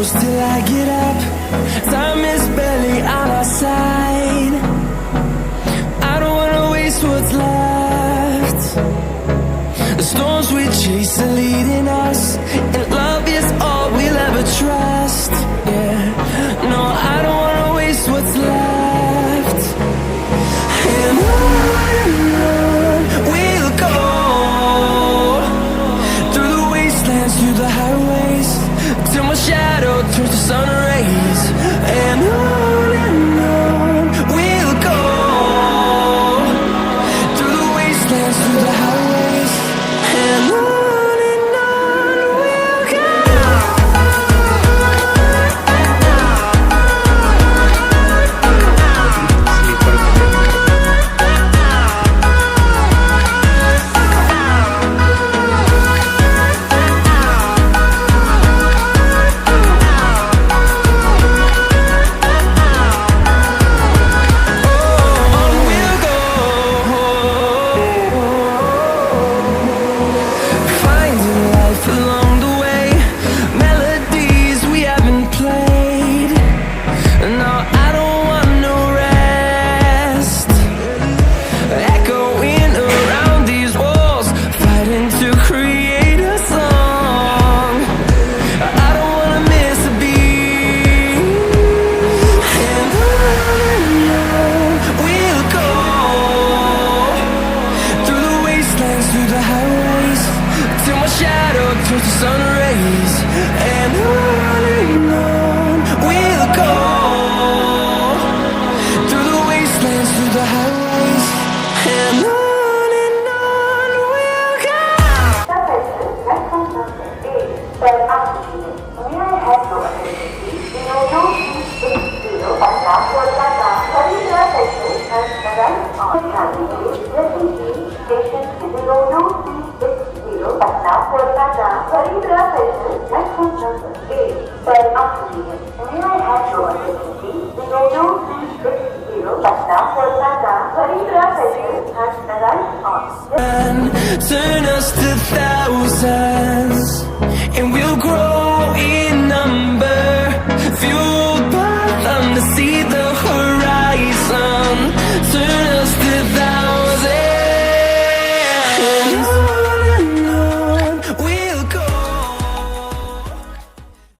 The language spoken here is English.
close till I get up. Time is barely on our side. I don't wanna waste what's left. The storms we chase are leading us, and love is all we'll ever trust. Yeah, no, I don't wanna waste what's left. And on we'll go, through the wastelands, through the highways, till my shadow turns to sun rays. And on we'll go, through the wastelands, through the highways, and on we'll go. Turns to sun rays, and on we'll go, through the wastelands, through the highways, and on we'll go. May I have your attention, please? The auto 360 Patna Kolkata Haritra section has arrived on Jasidih Junction. The auto 360 Patna Kolkata Haritra section, platform number 8. Per oxygen. May I have your attention, please? The auto 360 Patna Kolkata Haritra section has arrived on. Turn us to thousands, and we'll grow in number, fueled by them to see the horizon. Turn us to thousands.